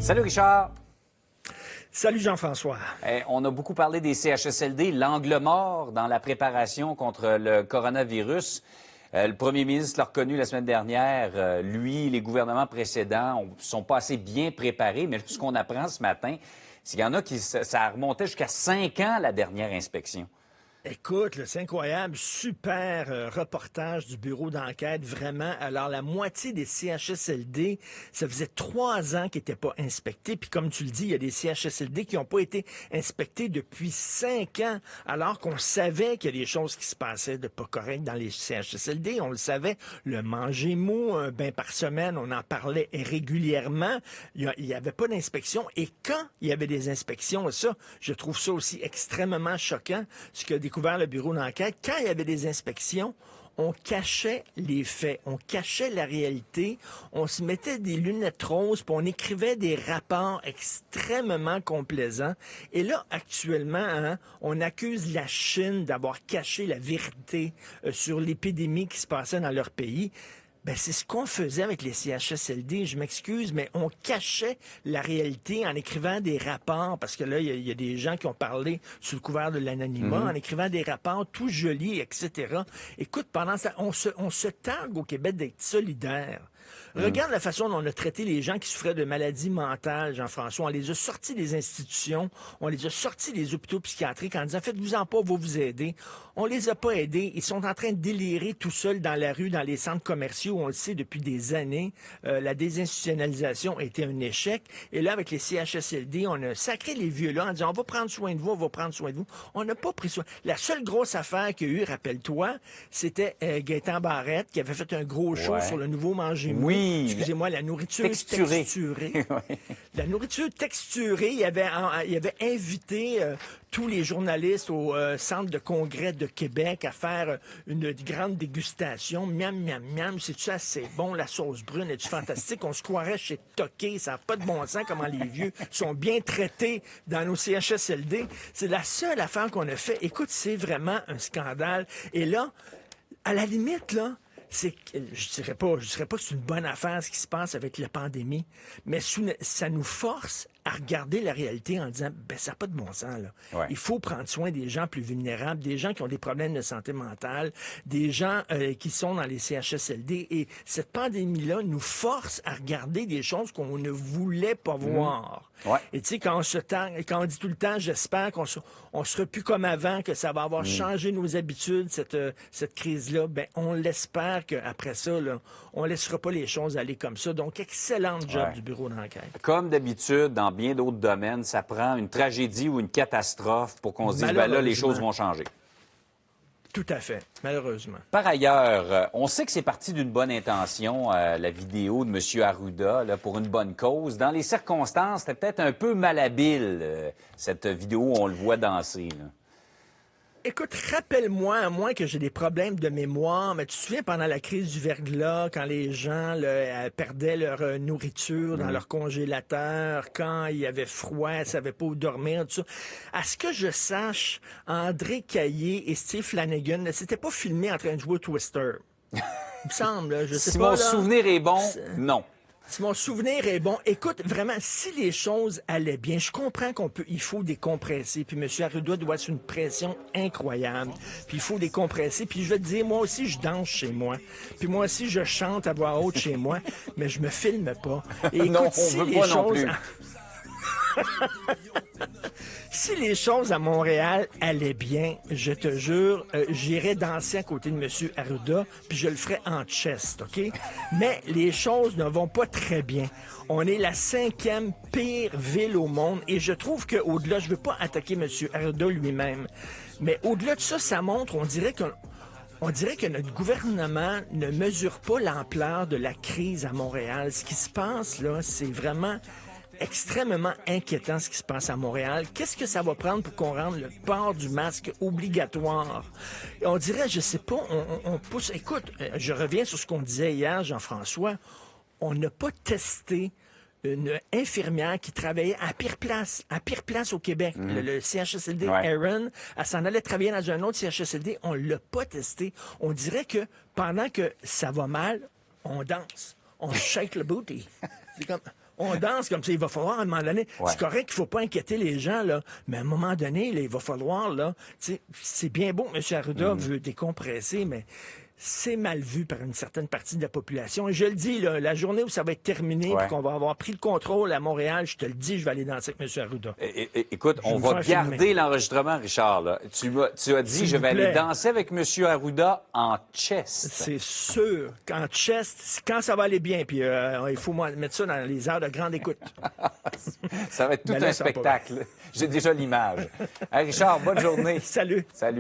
Salut Richard. Salut Jean-François. On a beaucoup parlé des CHSLD, l'angle mort dans la préparation contre le coronavirus. Le premier ministre l'a reconnu la semaine dernière. Lui, les gouvernements précédents ne sont pas assez bien préparés. Mais ce qu'on apprend ce matin, c'est qu'il y en a qui, ça remontait jusqu'à 5 ans la dernière inspection. Écoute, c'est incroyable, super reportage du bureau d'enquête, vraiment. Alors, la moitié des CHSLD, ça faisait 3 ans qu'ils n'étaient pas inspectés. Puis comme tu le dis, il y a des CHSLD qui n'ont pas été inspectés depuis 5 ans, alors qu'on savait qu'il y a des choses qui se passaient de pas correctes dans les CHSLD. On le savait, le manger mou, un bain par semaine, on en parlait régulièrement. Il n'y avait pas d'inspection. Et quand il y avait des inspections, ça, je trouve ça aussi extrêmement choquant, ce que découvert le bureau d'enquête, quand il y avait des inspections, on cachait les faits, on cachait la réalité, on se mettait des lunettes roses, puis on écrivait des rapports extrêmement complaisants. Et là, actuellement, on accuse la Chine d'avoir caché la vérité sur l'épidémie qui se passait dans leur pays. Ben, c'est ce qu'on faisait avec les CHSLD. Je m'excuse, mais on cachait la réalité en écrivant des rapports, parce que là, il y a des gens qui ont parlé sous le couvert de l'anonymat, en écrivant des rapports tout jolis, etc. Écoute, pendant ça, on se targue au Québec d'être solidaire. Regarde la façon dont on a traité les gens qui souffraient de maladies mentales, Jean-François. On les a sortis des institutions, on les a sortis des hôpitaux psychiatriques en disant « Faites-vous-en pas, on va vous aider ». On les a pas aidés. Ils sont en train de délirer tout seuls dans la rue, dans les centres commerciaux. On le sait depuis des années. La désinstitutionnalisation a été un échec. Et là, avec les CHSLD, on a sacré les vieux-là en disant « On va prendre soin de vous, on va prendre soin de vous ». On n'a pas pris soin. La seule grosse affaire qu'il y a eu, rappelle-toi, c'était Gaétan Barrette qui avait fait un gros show sur le nouveau manger mou. Oui. Excusez-moi, la nourriture texturée. La nourriture texturée, il avait invité tous les journalistes au Centre de congrès de Québec à faire une grande dégustation. Miam, miam, miam, c'est-tu assez bon? La sauce brune est-tu fantastique? On se croirait chez Toqué, ça n'a pas de bon sens comment les vieux sont bien traités dans nos CHSLD. C'est la seule affaire qu'on a fait. Écoute, c'est vraiment un scandale. Et là, à la limite, là, je dirais pas que c'est une bonne affaire ce qui se passe avec la pandémie, mais ça nous force à regarder la réalité en disant, ben ça n'a pas de bon sens, là. Ouais. Il faut prendre soin des gens plus vulnérables, des gens qui ont des problèmes de santé mentale, des gens qui sont dans les CHSLD. Et cette pandémie-là nous force à regarder des choses qu'on ne voulait pas voir. Ouais. Et tu sais, quand on dit tout le temps, j'espère qu'on sera plus comme avant, que ça va avoir changé nos habitudes, cette crise-là, ben on l'espère qu'après ça, là, on laissera pas les choses aller comme ça. Donc, excellent job du bureau d'enquête. Comme d'habitude, dans bien d'autres domaines, ça prend une tragédie ou une catastrophe pour qu'on se dise, ben là, les choses vont changer. Tout à fait, malheureusement. Par ailleurs, on sait que c'est parti d'une bonne intention, la vidéo de M. Arruda, là, pour une bonne cause. Dans les circonstances, c'était peut-être un peu malhabile, cette vidéo où on le voit danser, là. Écoute, rappelle-moi, à moins que j'ai des problèmes de mémoire, mais tu te souviens pendant la crise du verglas, quand les gens perdaient leur nourriture dans leur congélateur, quand il y avait froid, ils ne savaient pas où dormir, tout ça. À ce que je sache, André Caillé et Steve Flanagan ne s'étaient pas filmés en train de jouer au Twister. Il me semble, là, je sais Si pas. mon là, souvenir est bon, non. Si mon souvenir est bon, écoute, vraiment, si les choses allaient bien, je comprends il faut décompresser, puis M. Arruda doit être une pression incroyable, puis il faut décompresser, puis je vais te dire, moi aussi, je danse chez moi, puis moi aussi, je chante à voix haute chez moi, mais je me filme pas. Et écoute, Non, on si veut les pas non choses... plus. Si les choses à Montréal allaient bien, je te jure, j'irais danser à côté de M. Arruda, puis je le ferais en chest, OK? Mais les choses ne vont pas très bien. On est la 5e pire ville au monde, et je trouve qu'au-delà, je veux pas attaquer M. Arruda lui-même, mais au-delà de ça, ça montre, on dirait que notre gouvernement ne mesure pas l'ampleur de la crise à Montréal. Ce qui se passe, là, c'est vraiment extrêmement inquiétant ce qui se passe à Montréal. Qu'est-ce que ça va prendre pour qu'on rende le port du masque obligatoire? On dirait, je sais pas, on pousse... Écoute, je reviens sur ce qu'on disait hier, Jean-François. On n'a pas testé une infirmière qui travaillait à pire place au Québec, le CHSLD Erin, elle s'en allait travailler dans un autre CHSLD, on l'a pas testé. On dirait que pendant que ça va mal, on danse, on shake le booty. C'est comme, On danse comme ça. Il va falloir, à un moment donné, c'est correct qu'il ne faut pas inquiéter les gens, là, mais à un moment donné, là, il va falloir, là, c'est bien beau, M. Arruda veut décompresser, mais c'est mal vu par une certaine partie de la population. Et je le dis, là, la journée où ça va être terminé, puis qu'on va avoir pris le contrôle à Montréal, je te le dis, je vais aller danser avec M. Arruda. Écoute, on va garder l'enregistrement, Richard. Là. Tu as dit, je vais aller danser avec M. Arruda en chest. C'est sûr. En chest, quand ça va aller bien, puis il faut mettre ça dans les heures de grande écoute. Ça va être tout un spectacle. J'ai déjà l'image. Hey, Richard, bonne journée. Salut. Salut.